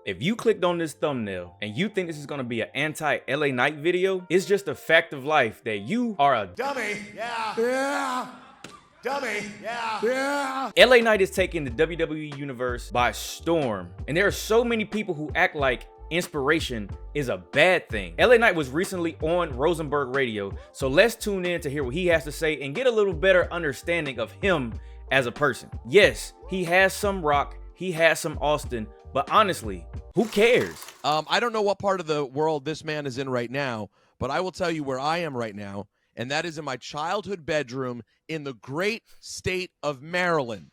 If you clicked on this thumbnail and you think this is gonna be an anti-LA Knight video, it's just a fact of life that you are a dummy. Yeah. Dummy. Yeah. LA Knight is taking the WWE universe by storm. And there are so many people who act like inspiration is a bad thing. LA Knight was recently on Rosenberg radio, so let's tune in to hear what he has to say and get a little better understanding of him as a person. Yes, he has some Rock, he has some Austin, but honestly, who cares? I don't know what part of the world this man is in right now, but I will tell you where I am right now, and that is in my childhood bedroom in the great state of Maryland.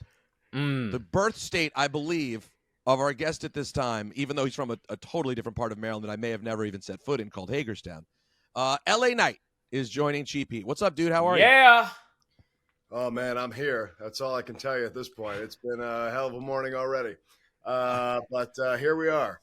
The birth state, I believe, of our guest at this time, even though he's from a totally different part of Maryland that I may have never even set foot in, called Hagerstown. LA Knight is joining Cheap Heat. What's up, dude? How are you? Yeah. Oh, man, I'm here. That's all I can tell you at this point. It's been a hell of a morning already. But here we are.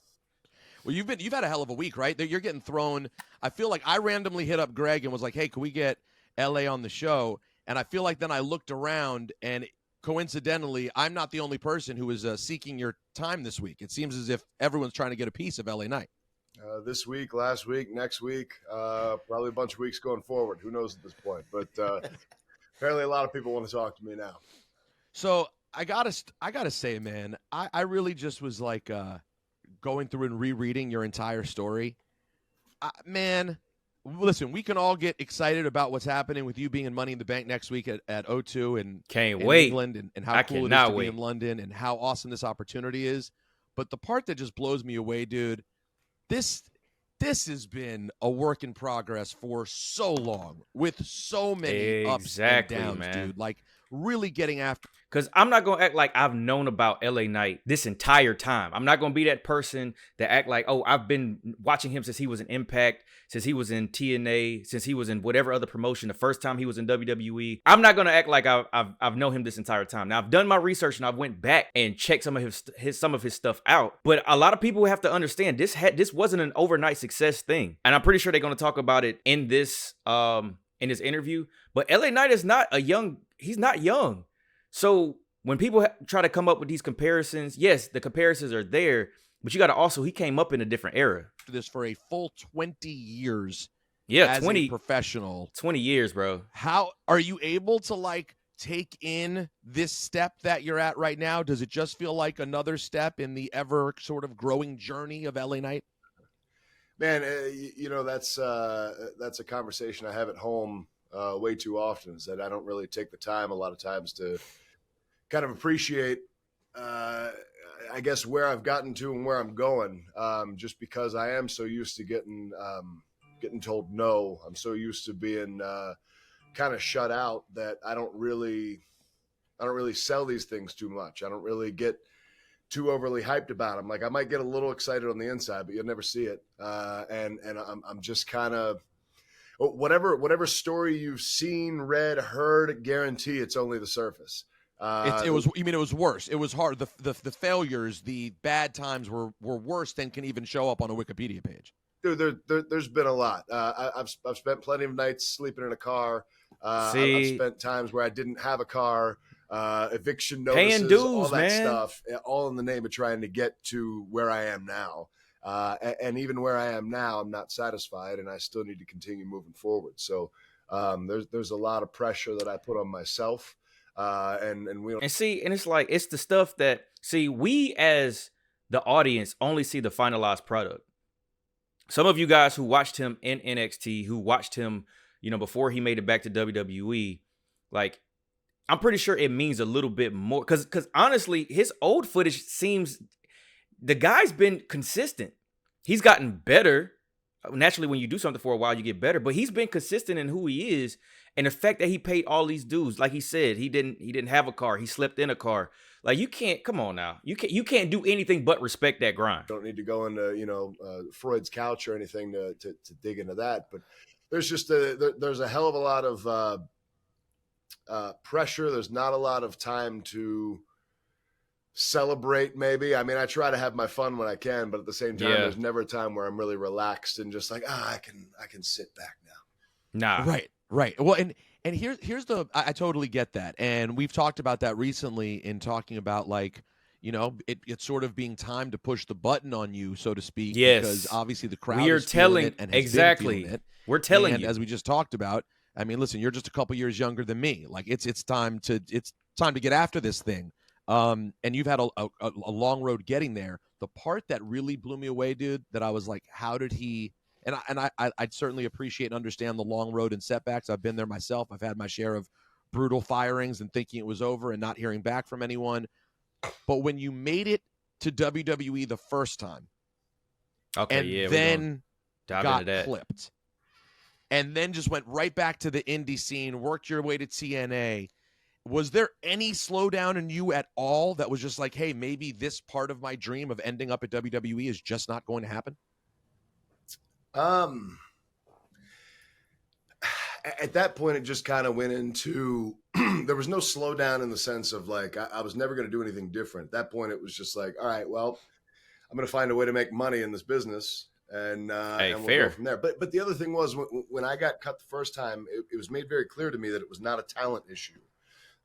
Well, you've had a hell of a week, right? You're getting thrown. I feel like I randomly hit up Greg and was like, hey, can we get LA on the show? And I feel like then I looked around and coincidentally, I'm not the only person who is seeking your time this week. It seems as if everyone's trying to get a piece of LA Knight. This week, last week, next week, probably a bunch of weeks going forward. Who knows at this point? But apparently a lot of people want to talk to me now. So I gotta say, man, I really just was like going through and rereading your entire story. Man, listen, we can all get excited about what's happening with you being in Money in the Bank next week at O2 and Can't in wait. England and how cool it is to be in London and how awesome this opportunity is. But the part that just blows me away, dude, this has been a work in progress for so long with so many ups and downs, man. dude. Like really getting after. Because I'm not going to act like I've known about LA Knight this entire time. I'm not going to be that person that act like, oh, I've been watching him since he was in Impact, since he was in TNA, since he was in whatever other promotion, the first time he was in WWE. I'm not going to act like I've known him this entire time. Now, I've done my research and I went back and checked some of his stuff out. But a lot of people have to understand this wasn't an overnight success thing. And I'm pretty sure they're going to talk about it in this interview. But LA Knight is not he's not young. So when people try to come up with these comparisons, yes, the comparisons are there, but you got to also, he came up in a different era. This for a full 20 years. Yeah, as 20 a professional. 20 years, bro. How are you able to like take in this step that you're at right now? Does it just feel like another step in the ever sort of growing journey of LA Knight? Man, you know, that's a conversation I have at home way too often, is that I don't really take the time a lot of times to kind of appreciate, I guess, where I've gotten to and where I'm going, just because I am so used to getting told no. I'm so used to being kind of shut out that I don't really sell these things too much. I don't really get too overly hyped about them. Like I might get a little excited on the inside, but you'll never see it. And I'm just kind of, whatever story you've seen, read, heard, guarantee it's only the surface. It was worse. It was hard. The failures, the bad times were worse than can even show up on a Wikipedia page. Dude, there's been a lot. I've spent plenty of nights sleeping in a car. I've spent times where I didn't have a car. Eviction notices, paying dues, all that man. stuff, all in the name of trying to get to where I am now. And even where I am now, I'm not satisfied, and I still need to continue moving forward. So there's a lot of pressure that I put on myself. And it's like, it's the stuff that, we as the audience only see the finalized product. Some of you guys who watched him in NXT, who watched him, before he made it back to WWE, like, I'm pretty sure it means a little bit more. Because honestly, his old footage seems, the guy's been consistent. He's gotten better. Naturally, when you do something for a while, you get better. But he's been consistent in who he is. And the fact that he paid all these dues, like he said, he didn't have a car. He slept in a car. Like, you can't, come on now. You can't do anything but respect that grind. Don't need to go into, Freud's couch or anything to dig into that. But there's just there's a hell of a lot of pressure. There's not a lot of time to celebrate, maybe. I mean, I try to have my fun when I can, but at the same time, there's never a time where I'm really relaxed and just like, I can sit back now. Nah. Right. Well, and here's I totally get that. And we've talked about that recently in talking about, like, it's sort of being time to push the button on you, so to speak, Yes. because obviously the crowd We are is feeling telling it and has exactly. been feeling it. We're telling and you. as we just talked about, I mean, listen, you're just a couple years younger than me. Like it's time to get after this thing. And you've had a long road getting there. The part that really blew me away, dude, that I was like, how did he? And I'd certainly appreciate and understand the long road and setbacks. I've been there myself. I've had my share of brutal firings and thinking it was over and not hearing back from anyone. But when you made it to WWE the first time, okay, and yeah, then got into that. clipped, and then just went right back to the indie scene, worked your way to TNA. Was there any slowdown in you at all that was just like, hey, maybe this part of my dream of ending up at WWE is just not going to happen? At that point, it just kind of went into, there was no slowdown in the sense of like, I was never going to do anything different. At that point, it was just like, all right, well, I'm going to find a way to make money in this business. And we'll go from there. But the other thing was when I got cut the first time, it was made very clear to me that it was not a talent issue.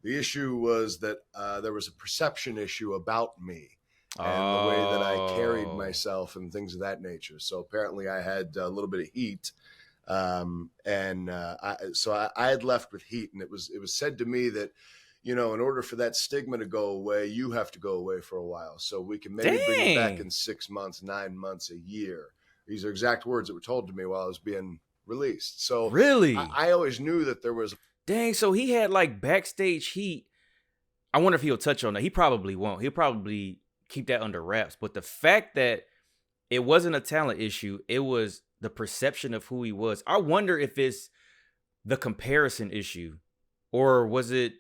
The issue was that there was a perception issue about me and the way that I carried myself and things of that nature. So apparently I had a little bit of heat. So I had left with heat, and it was said to me that, in order for that stigma to go away, you have to go away for a while. So we can maybe bring it back in 6 months, 9 months, a year. These are exact words that were told to me while I was being released. So really, I always knew that there was. Dang, so he had like backstage heat. I wonder if he'll touch on that. He probably won't. He'll probably keep that under wraps. But the fact that it wasn't a talent issue, it was the perception of who he was. I wonder if it's the comparison issue, or was it?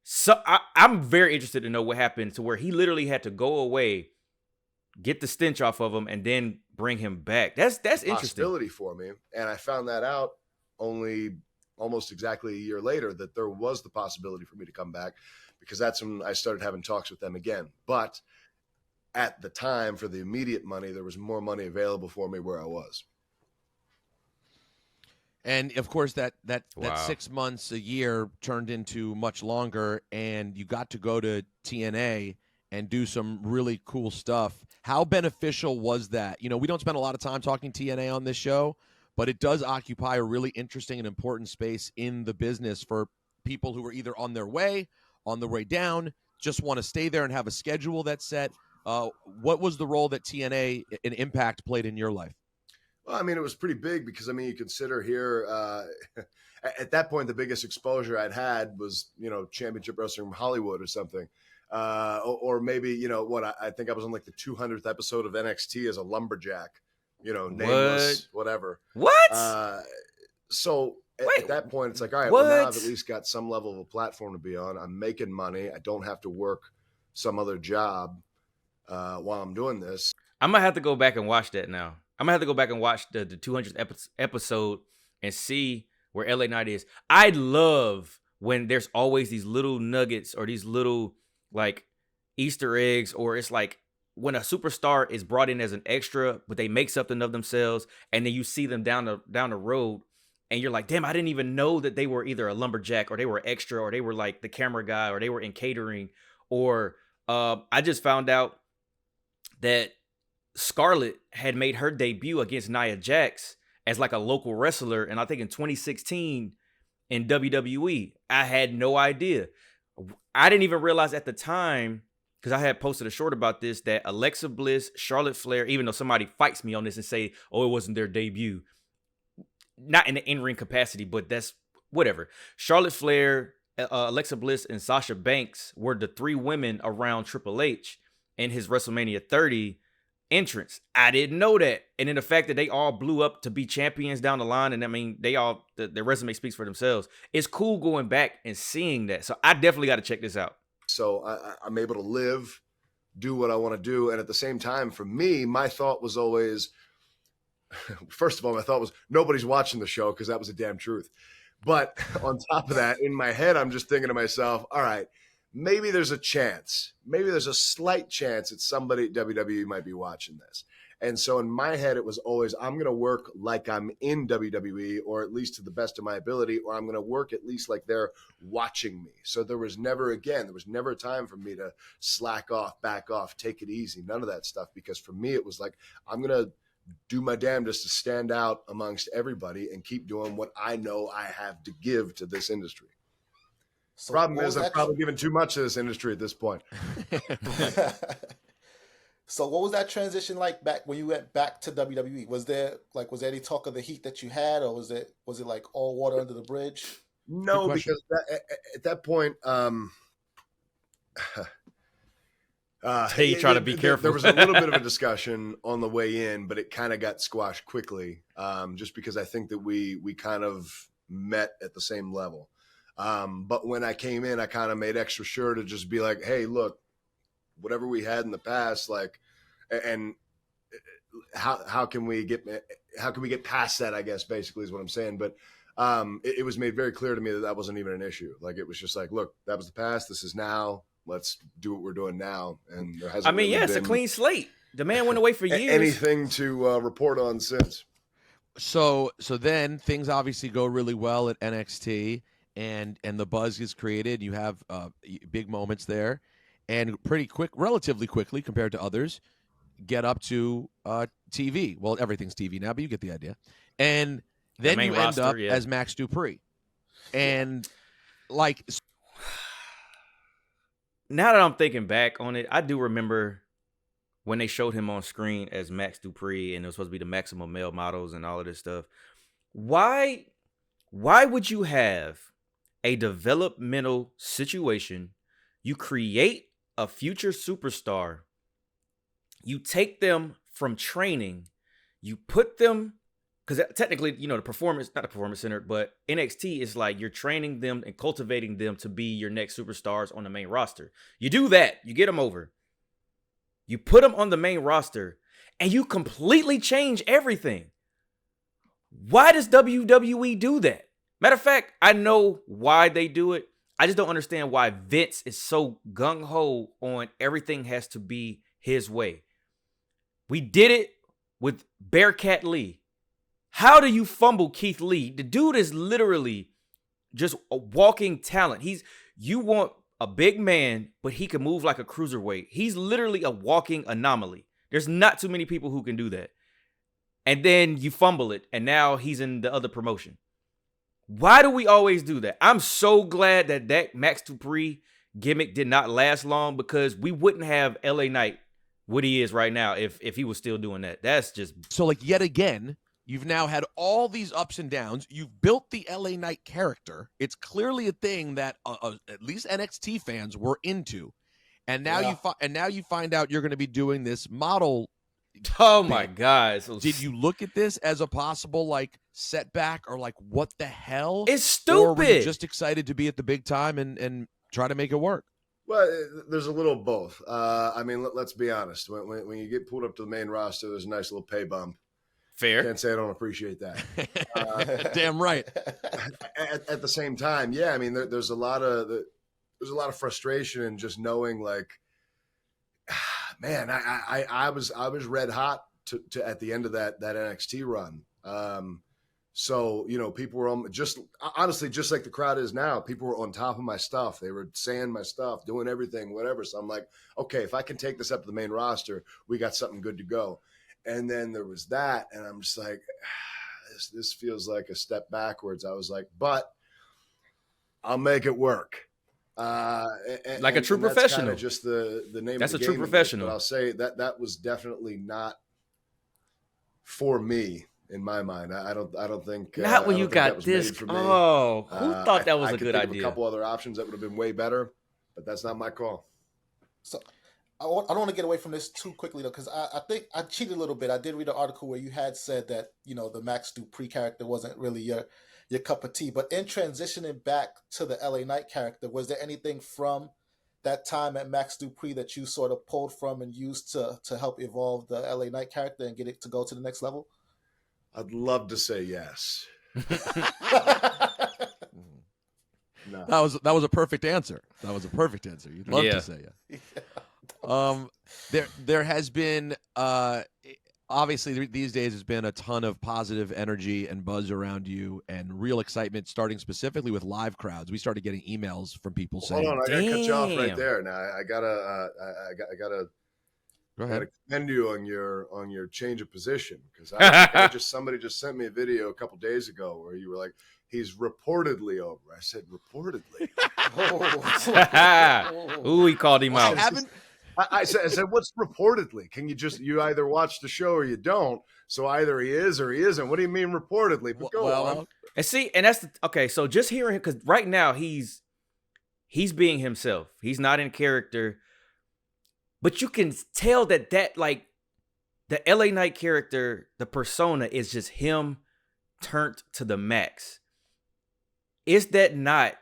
So I'm very interested to know what happened to where he literally had to go away, get the stench off of him, and then bring him back. That's interesting. Possibility for me, and I found that out only almost exactly a year later, that there was the possibility for me to come back, because that's when I started having talks with them again. But at the time, for the immediate money, there was more money available for me where I was. And of course, that 6 months, a year turned into much longer, and you got to go to TNA and do some really cool stuff. How beneficial was that? We don't spend a lot of time talking TNA on this show, but it does occupy a really interesting and important space in the business for people who are either on their way down, just want to stay there and have a schedule that's set. What was the role that TNA and Impact played in your life? Well, I mean, it was pretty big because, I mean, you consider here, at that point, the biggest exposure I'd had was, Championship Wrestling from Hollywood or something. Or maybe, I think I was on like the 200th episode of NXT as a lumberjack, nameless, whatever. What? So at that point, it's like, all right, well, now I've at least got some level of a platform to be on. I'm making money. I don't have to work some other job while I'm doing this. I'm going to have to go back and watch that now. I'm going to have to go back and watch the 200th episode and see where LA Knight is. I love when there's always these little nuggets or these little like Easter eggs, or it's like when a superstar is brought in as an extra, but they make something of themselves, and then you see them down the road, and you're like, damn, I didn't even know that they were either a lumberjack or they were extra or they were like the camera guy or they were in catering. Or I just found out that Scarlett had made her debut against Nia Jax as like a local wrestler, and I think in 2016 in WWE. I had no idea. I didn't even realize at the time, because I had posted a short about this, that Alexa Bliss, Charlotte Flair, even though somebody fights me on this and say, oh, it wasn't their debut, not in the in-ring capacity, but that's whatever. Charlotte Flair, Alexa Bliss, and Sasha Banks were the three women around Triple H in his WrestleMania 30 entrance. I didn't know that. And then the fact that they all blew up to be champions down the line, and I mean, their resume speaks for themselves. It's cool going back and seeing that. So I definitely got to check this out. So I'm able to live, do what I want to do. And at the same time, for me, my thought was always, first of all, my thought was nobody's watching the show, because that was the damn truth. But on top of that, in my head, I'm just thinking to myself, all right, maybe there's a chance. Maybe there's a slight chance that somebody at WWE might be watching this. And so in my head, it was always, I'm going to work like I'm in WWE, or at least to the best of my ability, or I'm going to work at least like they're watching me. So there was never a time for me to slack off, back off, take it easy, none of that stuff. Because for me, it was like, I'm going to do my damnedest to stand out amongst everybody and keep doing what I know I have to give to this industry. So problem is, I'm probably giving too much to this industry at this point. So what was that transition like back when you went back to WWE? Was there any talk of the heat that you had, or was it like all water under the bridge? No, because at that point, hey, you try to be careful. There was a little bit of a discussion on the way in, but it kind of got squashed quickly, just because I think that we kind of met at the same level. But when I came in, I kind of made extra sure to just be like, hey, look, whatever we had in the past, like, and how can we get past that, I guess, basically is what I'm saying. But it was made very clear to me that wasn't even an issue. Like, it was just like, look, that was the past. This is now. Let's do what we're doing now. And there hasn't it's a clean slate. The man went away for years. Anything to report on since. So then things obviously go really well at NXT, and the buzz is created. You have big moments there. And relatively quickly compared to others, get up to TV. Well, everything's TV now, but you get the idea. And then you end up as Max Dupri. And like, now that I'm thinking back on it, I do remember when they showed him on screen as Max Dupri, and it was supposed to be the maximum male models and all of this stuff. Why would you have a developmental situation? You create a future superstar, you take them from training, you put them, because technically, the not the performance center, but NXT is like you're training them and cultivating them to be your next superstars on the main roster. You do that, you get them over, you put them on the main roster, and you completely change everything. Why does WWE do that? Matter of fact, I know why they do it. I just don't understand why Vince is so gung-ho on everything has to be his way. We did it with Bearcat Lee. How do you fumble Keith Lee? The dude is literally just a walking talent. You want a big man, but he can move like a cruiserweight. He's literally a walking anomaly. There's not too many people who can do that. And then you fumble it, and now he's in the other promotion. Why do we always do that? I'm so glad that Max Dupri gimmick did not last long, because we wouldn't have LA Knight what he is right now if he was still doing that. That's just... So, like, yet again, you've now had all these ups and downs. You've built the LA Knight character. It's clearly a thing that at least NXT fans were into. And now you find out you're going to be doing this model. Oh my God. Did you look at this as a possible like setback, or like what the hell? It's stupid. Or were you just excited to be at the big time and try to make it work? Well, there's a little of both. I mean, let's be honest. When you get pulled up to the main roster, there's a nice little pay bump. Fair. Can't say I don't appreciate that. Damn right. At the same time, yeah. I mean, there's a lot of frustration in just knowing, like, man, I was red hot to at the end of that NXT run. So, people were just like the crowd is now. People were on top of my stuff. They were saying my stuff, doing everything, whatever. So I'm like, okay, if I can take this up to the main roster, we got something good to go. And then there was that, and I'm just like, this feels like a step backwards. I was like, but I'll make it work. Like a true professional. Just the name. That's of the a true game professional. But I'll say that was definitely not for me in my mind. I don't think. Not when you got this. Oh, who thought that was a good idea? A couple other options that would have been way better, but that's not my call. So I don't want to get away from this too quickly though, because I think I cheated a little bit. I did read an article where you had said that the Max Dupri character wasn't really your cup of tea. But in transitioning back to the LA Knight character, was there anything from that time at Max Dupri that you sort of pulled from and used to help evolve the LA Knight character and get it to go to the next level? I'd love to say yes. No. That was a perfect answer. That was a perfect answer. You'd love to say it. There has been obviously these days has been a ton of positive energy and buzz around you and real excitement, starting specifically with live crowds. We started getting emails from people saying, "Hold on, I gotta cut you off right Damn. there." Now I gotta "Go I ahead." gotta commend you on your change of position, because somebody just sent me a video a couple days ago where you were like, "He's reportedly over." I said, "Reportedly." Ooh, he called him out. I said, "What's reportedly? Can you either watch the show or you don't? So either he is or he isn't. What do you mean reportedly?" But go on. And see, and that's okay. So just hearing him, because right now he's being himself. He's not in character, but you can tell that like the LA Knight character, the persona is just him turned to the max. Is that not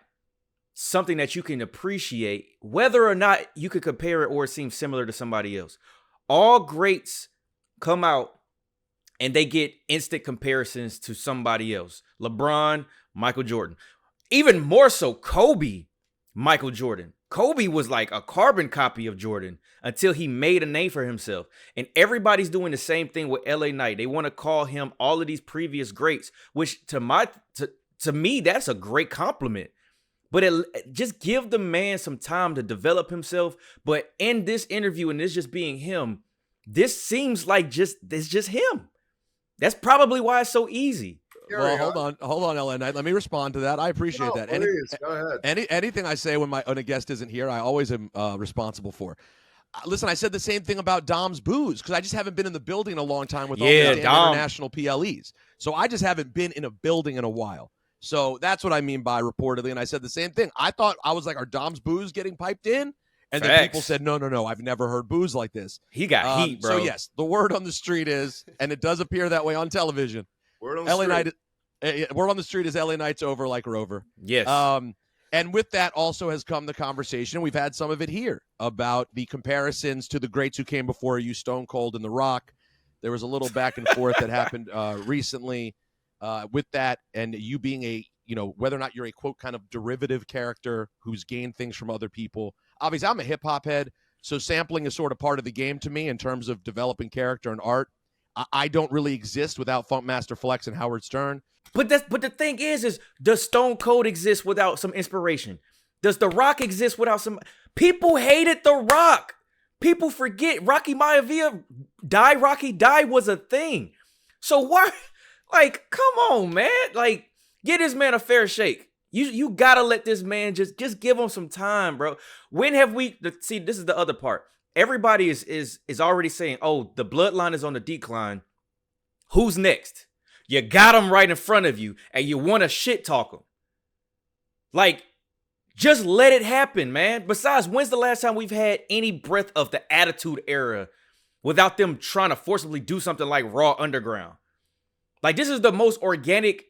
something that you can appreciate, whether or not you could compare it or it seems similar to somebody else? All greats come out and they get instant comparisons to somebody else. LeBron, Michael Jordan. Even more so, Kobe, Michael Jordan. Kobe was like a carbon copy of Jordan until he made a name for himself. And everybody's doing the same thing with LA Knight. They want to call him all of these previous greats, which to me, that's a great compliment. But just give the man some time to develop himself. But in this interview, and this just being him, this seems like it's just him. That's probably why it's so easy. Well, hold on, LA Knight. Let me respond to that. I appreciate that. Please, go ahead. Anything I say when a guest isn't here, I always am responsible for. Listen, I said the same thing about Dom's booze because I just haven't been in the building in a long time with all the international PLEs. So I just haven't been in a building in a while. So that's what I mean by reportedly. And I said the same thing. I was like, are Dom's booze getting piped in? And then people said, no, I've never heard booze like this. He got heat, bro. So yes, the word on the street is, and it does appear that way on television. Word on the street is LA Knight's over like Rover. Yes. And with that also has come the conversation. We've had some of it here about the comparisons to the greats who came before you, Stone Cold and The Rock. There was a little back and forth that happened recently with that, and you being whether or not you're a quote kind of derivative character who's gained things from other people. Obviously, I'm a hip hop head, so sampling is sort of part of the game to me in terms of developing character and art. I don't really exist without Funkmaster Flex and Howard Stern. But the thing is does Stone Cold exist without some inspiration? Does The Rock exist without some? People hated The Rock. People forget Rocky Maivia Rocky died was a thing. So why? Like, come on, man. Like, get this man a fair shake. You gotta let this man just give him some time, bro. When have we see? This is the other part. Everybody is already saying, oh, the bloodline is on the decline. Who's next? You got him right in front of you, and you want to shit talk him. Like, just let it happen, man. Besides, when's the last time we've had any breath of the Attitude Era without them trying to forcibly do something like Raw Underground? Like, this is the most organic,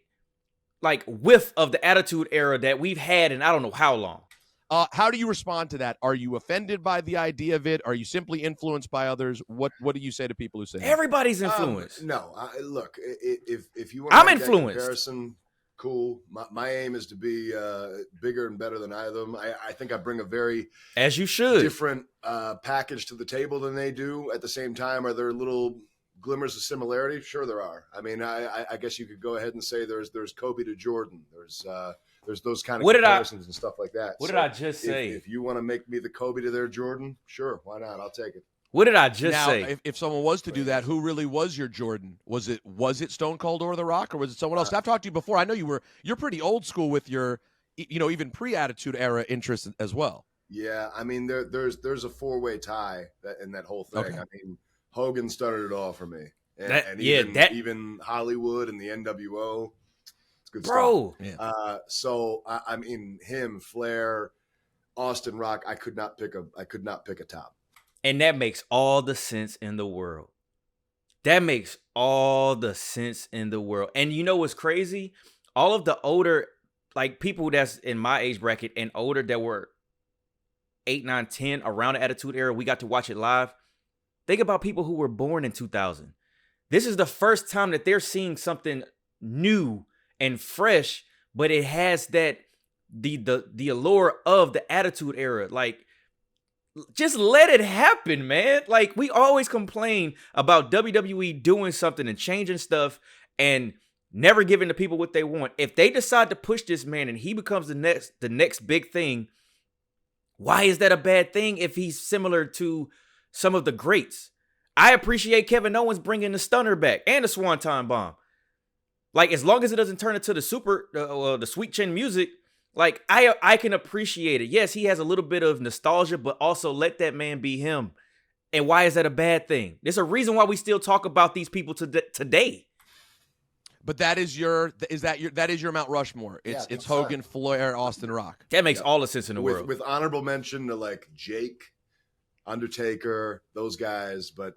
like, whiff of the Attitude Era that we've had in I don't know how long. How do you respond to that? Are you offended by the idea of it? Are you simply influenced by others? What do you say to people who say everybody's influenced? No, look, if you want I'm to make influenced. That comparison, cool. My aim is to be bigger and better than either of them. I think I bring a very as you should different package to the table than they do. At the same time, are there little glimmers of similarity? Sure, there are. I mean, I guess you could go ahead and say there's Kobe to Jordan. There's those kind of comparisons and stuff like that. What did I just say? If you want to make me the Kobe to their Jordan, sure, why not? I'll take it. What did I just say? Now, if someone was to do that, who really was your Jordan? Was it Stone Cold or The Rock, or was it someone else? I've talked to you before. I know you're pretty old school with your, even pre-Attitude Era interests as well. Yeah, I mean, there's a four-way tie in that whole thing. Okay. I mean, Hogan started it all for me, even Hollywood and the NWO. Good bro. Stuff. Yeah. So I mean, him, Flair, Austin Rock. I could not pick a top. And that makes all the sense in the world. That makes all the sense in the world. And you know what's crazy? All of the older, like people that's in my age bracket and older that were 8, 9, 10 around the Attitude Era, we got to watch it live. Think about people who were born in 2000. This is the first time that they're seeing something new and fresh, but it has that the allure of the Attitude Era. Like, just let it happen, man. Like, we always complain about WWE doing something and changing stuff and never giving the people what they want. If they decide to push this man and he becomes the next big thing, why is that a bad thing if he's similar to some of the greats? I appreciate Kevin Owens bringing the stunner back and the Swanton Bomb. Like, as long as it doesn't turn into the Sweet Chin Music, like, I can appreciate it. Yes, he has a little bit of nostalgia, but also let that man be him. And why is that a bad thing? There's a reason why we still talk about these people today. But that is your Mount Rushmore. It's Hogan, Flair, Austin, Rock. That makes all the sense in the world. With honorable mention to like Jake, Undertaker, those guys, but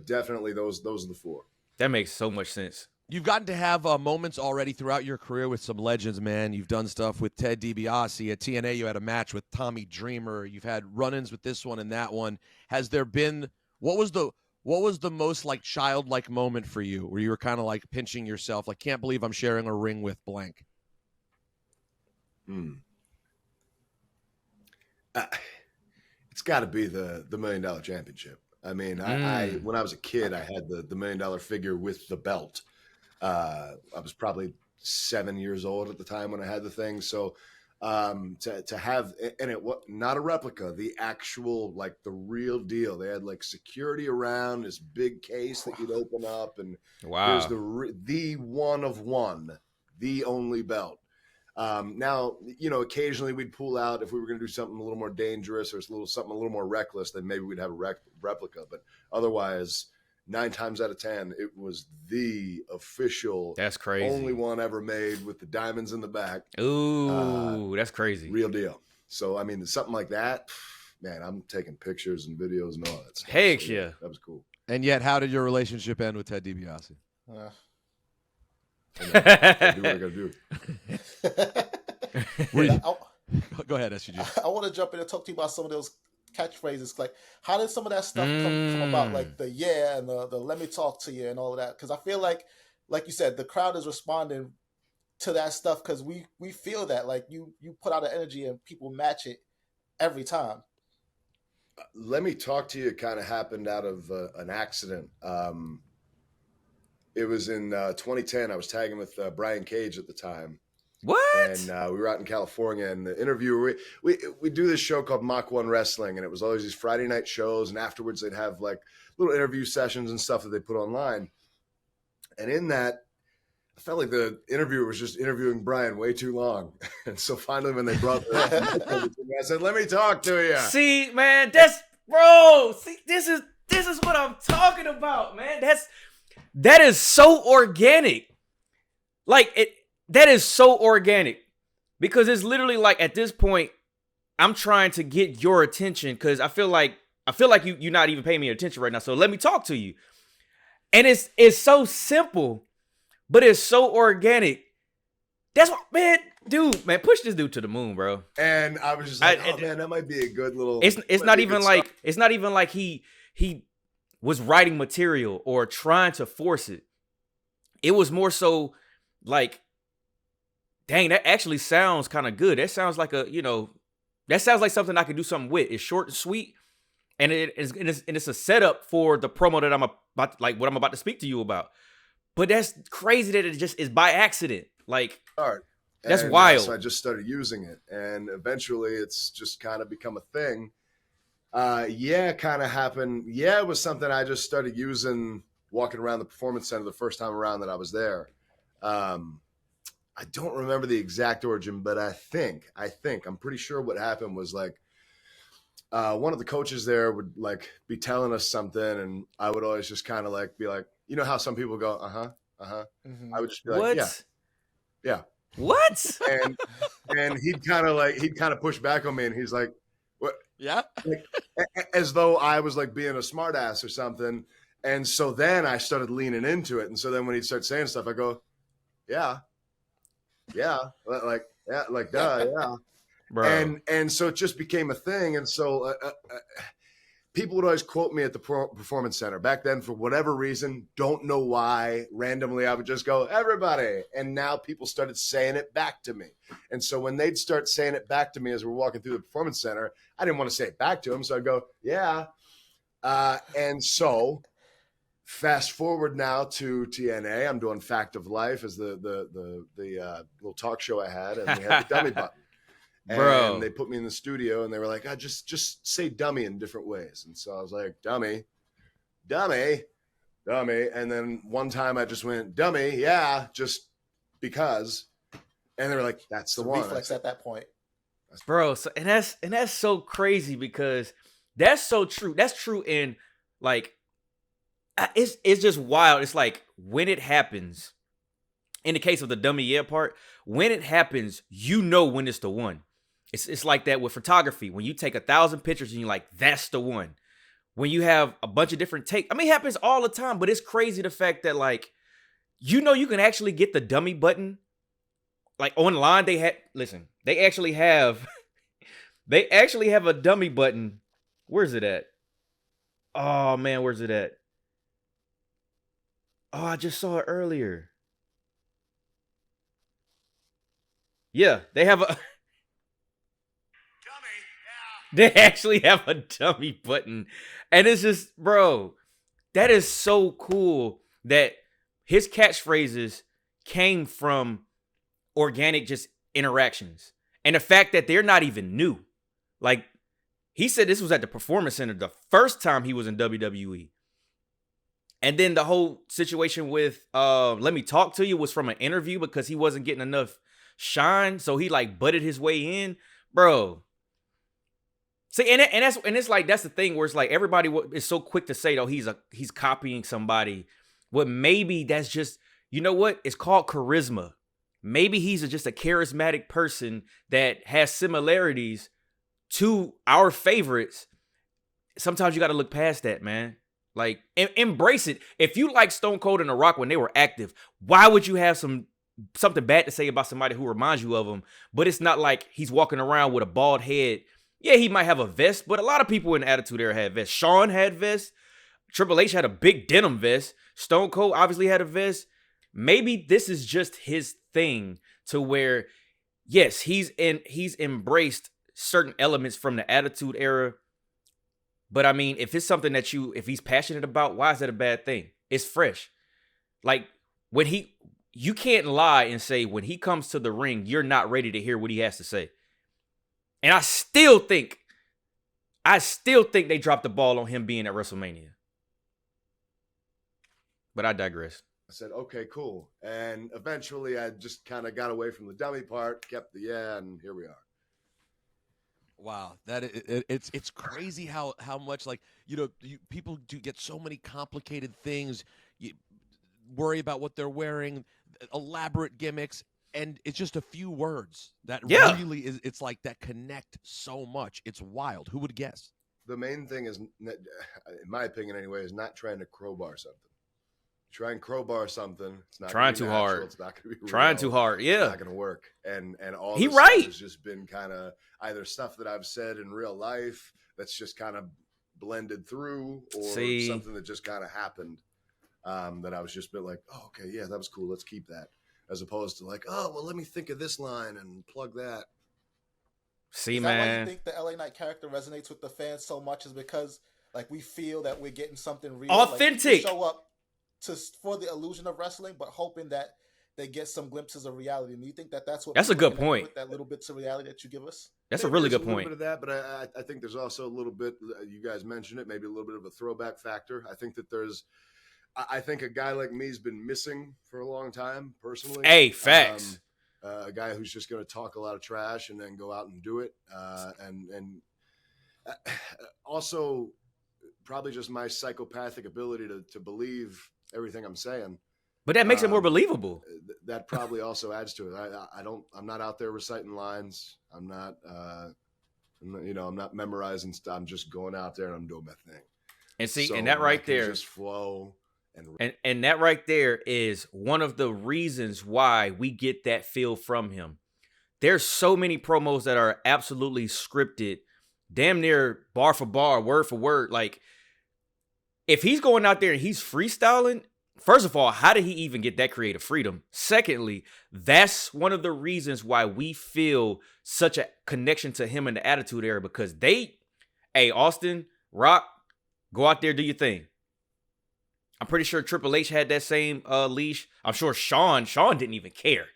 definitely those are the four. That makes so much sense. You've gotten to have moments already throughout your career with some legends, man. You've done stuff with Ted DiBiase. At TNA, you had a match with Tommy Dreamer. You've had run-ins with this one and that one. Has there been what was the most like childlike moment for you where you were kind of like pinching yourself, like, can't believe I'm sharing a ring with blank? It's got to be the $1 Million Championship. I mean, I when I was a kid, I had the $1 Million figure with the belt. I was probably 7 years old at the time when I had the thing. So to have, and it was not a replica, the actual, like the real deal. They had like security around this big case that you'd open up, and here's the one of one, the only belt. Now, you know, occasionally we'd pull out if we were going to do something a little more dangerous or something a little more reckless, then maybe we'd have a replica. But otherwise, 9 times out of 10, it was the official. That's crazy. Only one ever made with the diamonds in the back. Ooh, that's crazy. Real deal. So, I mean, something like that, man, I'm taking pictures and videos and all that stuff. Heck so, yeah. That was cool. And yet, how did your relationship end with Ted DiBiase? Do what I got to do. Go ahead, SUG. I want to jump in and talk to you about some of those catchphrases. Like, how did some of that stuff come about? Like the and the let me talk to you and all of that. Because I feel like you said, the crowd is responding to that stuff because we feel that. Like, you put out an energy and people match it every time. Let me talk to you kind of happened out of an accident. It was in 2010. I was tagging with Brian Cage at the time. What? And we were out in California, and the interviewer, we do this show called Mach 1 Wrestling, and it was always these Friday night shows, and afterwards they'd have like little interview sessions and stuff that they put online. And in that, I felt like the interviewer was just interviewing Brian way too long. And so finally when they brought the I said, let me talk to you. See, man, this is what I'm talking about, man. That is so organic. Like, that is so organic, because it's literally like, at this point, I'm trying to get your attention because I feel like you're not even paying me attention right now. So let me talk to you. And it's so simple, but it's so organic. That's what, man, push this dude to the moon, bro. And I was just like, man, that might be a good little. It's not even like he was writing material or trying to force it. It was more so like, dang, that actually sounds kind of good. That sounds like that sounds like something I could do something with. It's short and sweet, and it's a setup for the promo that I'm about, like what I'm about to speak to you about. But that's crazy that it just is by accident. Like, that's wild. So I just started using it, and eventually it's just kind of become a thing. Kind of happened. Yeah, it was something I just started using walking around the Performance Center the first time around that I was there. I don't remember the exact origin, but I think I'm pretty sure what happened was like one of the coaches there would like be telling us something, and I would always just kind of like be like, you know how some people go, Mm-hmm. I would just be like, what? Yeah. What? And he'd kind of push back on me, and he's like, what? Yeah. Like, as though I was like being a smart ass or something. And so then I started leaning into it. And so then when he'd start saying stuff, I go, yeah, like, duh, yeah. Bro. And so it just became a thing. And so people would always quote me at the Performance Center. Back then, for whatever reason, don't know why, randomly, I would just go, everybody. And now people started saying it back to me. And so when they'd start saying it back to me as we're walking through the Performance Center, I didn't want to say it back to them. So I'd go, yeah. And so fast forward now to TNA. I'm doing Fact of Life as the little talk show I had, and we had the dummy button. Bro. And they put me in the studio, and they were like, just say dummy in different ways. And so I was like, dummy. And then one time I just went, dummy, yeah, just because. And they were like, that's the one. Reflex at that point. Bro, so and that's so crazy because that's so true. That's true in like it's just wild. It's like when it happens, in the case of the dummy yeah part, when it happens, you know when it's the one. It's like that with photography. When you take 1,000 pictures and you're like, that's the one. When you have a bunch of different takes. I mean, it happens all the time, but it's crazy the fact that like, you know, you can actually get the dummy button. Like online, they actually have a dummy button. Where's it at? Oh man, where's it at? Oh, I just saw it earlier. Yeah, they have a They actually have a dummy button. And it's just, bro, that is so cool that his catchphrases came from organic just interactions. And the fact that they're not even new. Like, he said this was at the Performance Center the first time he was in WWE. And then the whole situation with Let Me Talk to You was from an interview because he wasn't getting enough shine. So he like butted his way in. Bro. See, and it's like that's the thing where it's like everybody is so quick to say, oh, he's copying somebody. Well, maybe that's just, you know what? It's called charisma. Maybe he's just a charismatic person that has similarities to our favorites. Sometimes you got to look past that, man. Like, embrace it. If you like Stone Cold and The Rock when they were active, why would you have something bad to say about somebody who reminds you of them? But it's not like he's walking around with a bald head. Yeah, he might have a vest, but a lot of people in the Attitude Era had vests. Shawn had vests. Triple H had a big denim vest. Stone Cold obviously had a vest. Maybe this is just his thing to where, yes, he's embraced certain elements from the Attitude Era. But I mean, if it's something that if he's passionate about, why is that a bad thing? It's fresh. Like you can't lie and say when he comes to the ring, you're not ready to hear what he has to say. And I still think they dropped the ball on him being at WrestleMania. But I digress. I said, okay, cool. And eventually I just kind of got away from the dummy part, kept the yeah, and here we are. Wow, it's crazy how much, like, people do get so many complicated things. You worry about what they're wearing, elaborate gimmicks, and it's just a few words that really is. It's like that connect so much. It's wild. Who would guess? The main thing is, in my opinion anyway, is not trying to crowbar something. Try and crowbar something. It's not trying too natural. hard. It's not going to be real. Trying too hard. Yeah, it's not going to work. And all he this right. stuff has just been kind of either stuff that I've said in real life that's just kind of blended through, or something that just kind of happened that I was just a bit like, oh, okay, yeah, that was cool. Let's keep that, as opposed to like, oh, well, let me think of this line and plug that. Is that why you think the LA Knight character resonates with the fans so much? Is because like we feel that we're getting something real, authentic, like, show up for the illusion of wrestling, but hoping that they get some glimpses of reality. And you think that's what? That's a good point. With that little bits of reality that you give us. That's a really good point. A little bit of that, but I think there's also a little bit. You guys mentioned it, maybe a little bit of a throwback factor. I think that I think a guy like me's been missing for a long time, personally. Hey, facts. A guy who's just going to talk a lot of trash and then go out and do it, and also probably just my psychopathic ability to believe everything I'm saying. But that makes it more believable. That probably also adds to it. I'm not out there reciting lines. I'm not memorizing stuff. I'm just going out there and I'm doing my thing. And see, and that right there, just flow. And that right there is one of the reasons why we get that feel from him. There's so many promos that are absolutely scripted damn near bar for bar, word for word. Like, if he's going out there and he's freestyling, first of all, how did he even get that creative freedom? Secondly, that's one of the reasons why we feel such a connection to him in the Attitude Era, because hey, Austin, Rock, go out there, do your thing. I'm pretty sure Triple H had that same leash. I'm sure Shawn didn't even care.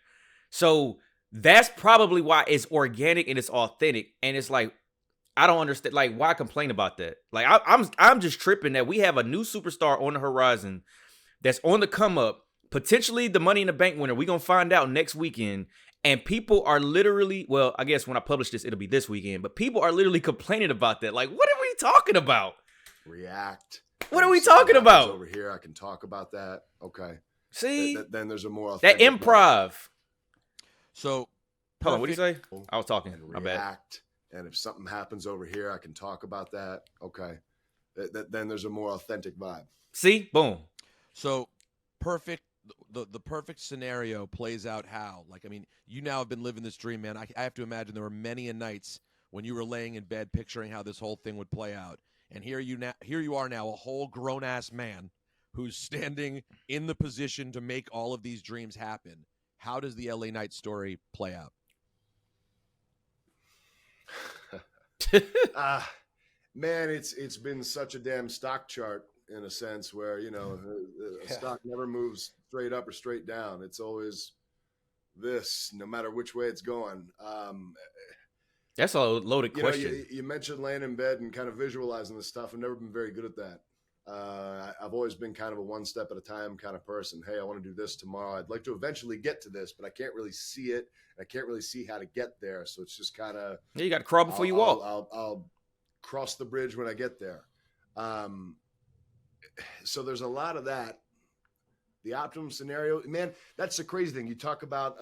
So that's probably why it's organic and it's authentic. And it's like, I don't understand. Like, why complain about that? Like, I'm just tripping that we have a new superstar on the horizon that's on the come up, potentially the Money in the Bank winner. We're going to find out next weekend. And people are literally, well, I guess when I publish this, it'll be this weekend, but people are literally complaining about that. Like, what are we talking about? React. What are we talking about? Over here, I can talk about that. Okay. See? Then there's a more that improv. So, hold on, what do you say? I was talking. And My bad. react. And if something happens over here, I can talk about that. Okay. Then there's a more authentic vibe. See? Boom. So perfect. The perfect scenario plays out how? Like, I mean, you now have been living this dream, man. I have to imagine there were many a nights when you were laying in bed picturing how this whole thing would play out. And here you are now, a whole grown-ass man who's standing in the position to make all of these dreams happen. How does the LA Knight story play out? Man, it's been such a damn stock chart in a sense where, you know, a stock never moves straight up or straight down. It's always this, no matter which way it's going. That's a loaded question. You mentioned laying in bed and kind of visualizing this stuff. I've never been very good at that. I've always been kind of a one step at a time kind of person. Hey, I want to do this tomorrow. I'd like to eventually get to this, but I can't really see it. I can't really see how to get there. So it's just kind of, you got to crawl before you walk. I'll cross the bridge when I get there. So there's a lot of that. The optimum scenario, man, that's the crazy thing. You talk about,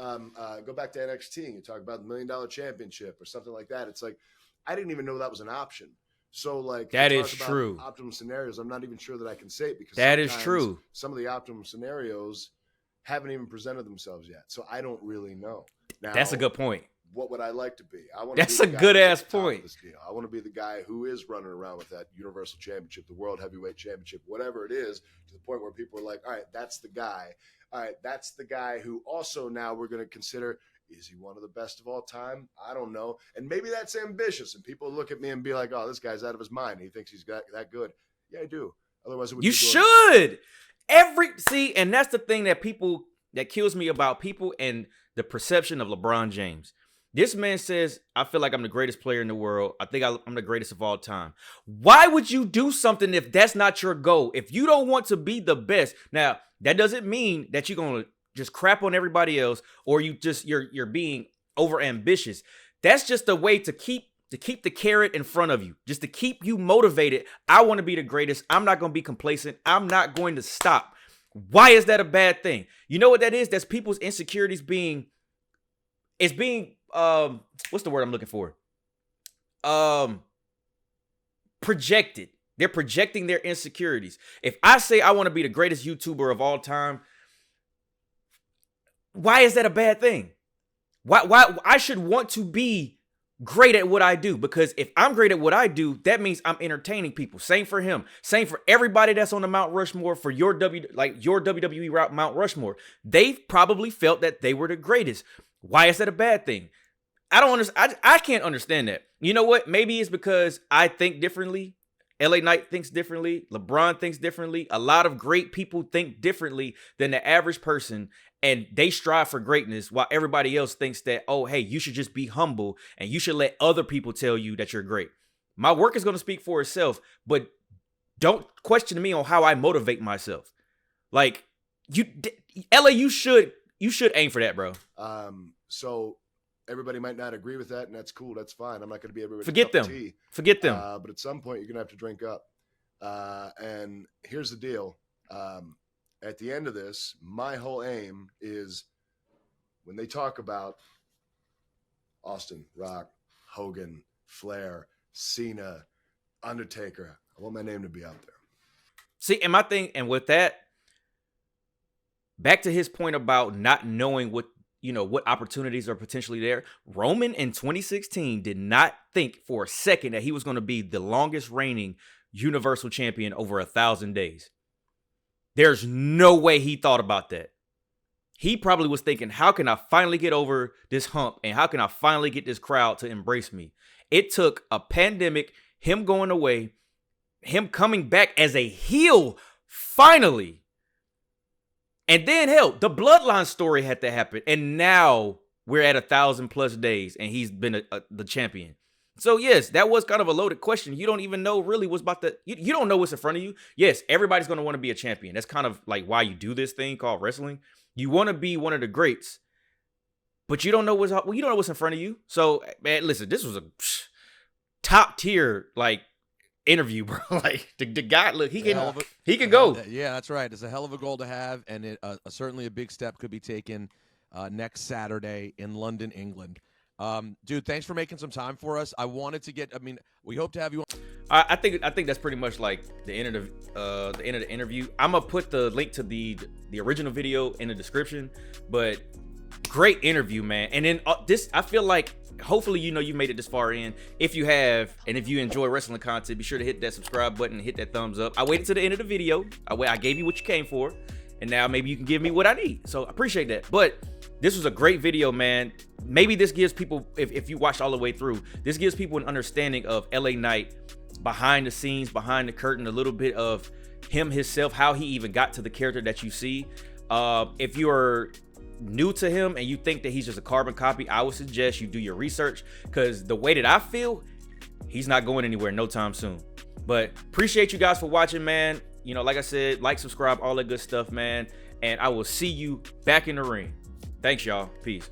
go back to NXT and you talk about the $1 Million Championship or something like that. It's like, I didn't even know that was an option. So like, that is true. Optimum scenarios, I'm not even sure that I can say it because that is true. Some of the optimum scenarios haven't even presented themselves yet. So I don't really know. Now, that's a good point. What would I like to be? That's a good ass point. I want to be the guy who is running around with that Universal Championship, the World Heavyweight Championship, whatever it is, to the point where people are like, all right, that's the guy. All right, that's the guy who also now we're going to consider, is he one of the best of all time? I don't know. And maybe that's ambitious. And people look at me and be like, oh, this guy's out of his mind. He thinks he's got that good. Yeah, I do. Otherwise, it would you should. And that's the thing that kills me about people and the perception of LeBron James. This man says, I feel like I'm the greatest player in the world. I think I'm the greatest of all time. Why would you do something if that's not your goal? If you don't want to be the best. Now, that doesn't mean that you're going to just crap on everybody else or you're being over ambitious. That's just a way to keep the carrot in front of you, just to keep you motivated. I want to be the greatest. I'm not going to be complacent. I'm not going to stop. Why is that a bad thing? You know what that is? That's people's insecurities being what's the word I'm looking for? Projected. They're projecting their insecurities. If I say I want to be the greatest YouTuber of all time, why is that a bad thing? Why I should want to be great at what I do? Because if I'm great at what I do, that means I'm entertaining people. Same for him. Same for everybody that's on the Mount Rushmore for your WWE route Mount Rushmore. They've probably felt that they were the greatest. Why is that a bad thing? I don't understand. I can't understand that. You know what? Maybe it's because I think differently. LA Knight thinks differently. LeBron thinks differently. A lot of great people think differently than the average person, and they strive for greatness while everybody else thinks that, oh, hey, you should just be humble and you should let other people tell you that you're great. My work is going to speak for itself, but don't question me on how I motivate myself. Like, LA, you should aim for that, bro. So everybody might not agree with that, and that's cool. That's fine. I'm not going to be everybody's Forget cup them. of tea. Forget them. But at some point, you're going to have to drink up. And here's the deal. At the end of this, my whole aim is when they talk about Austin, Rock, Hogan, Flair, Cena, Undertaker, I want my name to be out there. See, and my thing, and with that, back to his point about not knowing what what opportunities are potentially there. Roman in 2016 did not think for a second that he was going to be the longest reigning Universal Champion over 1,000 days. There's no way he thought about that. He probably was thinking, how can I finally get over this hump? And how can I finally get this crowd to embrace me? It took a pandemic, him going away, him coming back as a heel, finally. And then, hell, the Bloodline story had to happen. And now we're at 1,000+ days and he's been the champion. So, yes, that was kind of a loaded question. You don't even know really what's about to... You don't know what's in front of you. Yes, everybody's going to want to be a champion. That's kind of like why you do this thing called wrestling. You want to be one of the greats, but you don't know what's in front of you. So, man, listen, this was a top tier interview, bro. Like the guy, look, he can go. Yeah, that's right. It's a hell of a goal to have, and it certainly a big step could be taken next Saturday in London, England. Dude, thanks for making some time for us. I wanted to get. I mean, we hope to have you on. I think that's pretty much like the end of the interview. I'm gonna put the link to the original video in the description. But great interview, man. And then this, I feel like hopefully you made it this far in. If you have, and if you enjoy wrestling content, be sure to hit that subscribe button and hit that thumbs up. I waited to the end of the video. I gave you what you came for, and now maybe you can give me what I need. So I appreciate that. But this was a great video, man. Maybe this gives people, if you watched all the way through, this gives people an understanding of LA Knight behind the scenes, behind the curtain, a little bit of him himself, how he even got to the character that you see. If you're new to him and you think that he's just a carbon copy, I would suggest you do your research, because the way that I feel, he's not going anywhere no time soon. But appreciate you guys for watching, man. Like I said, like, subscribe, all that good stuff, man. And I will see you back in the ring. Thanks, y'all. Peace.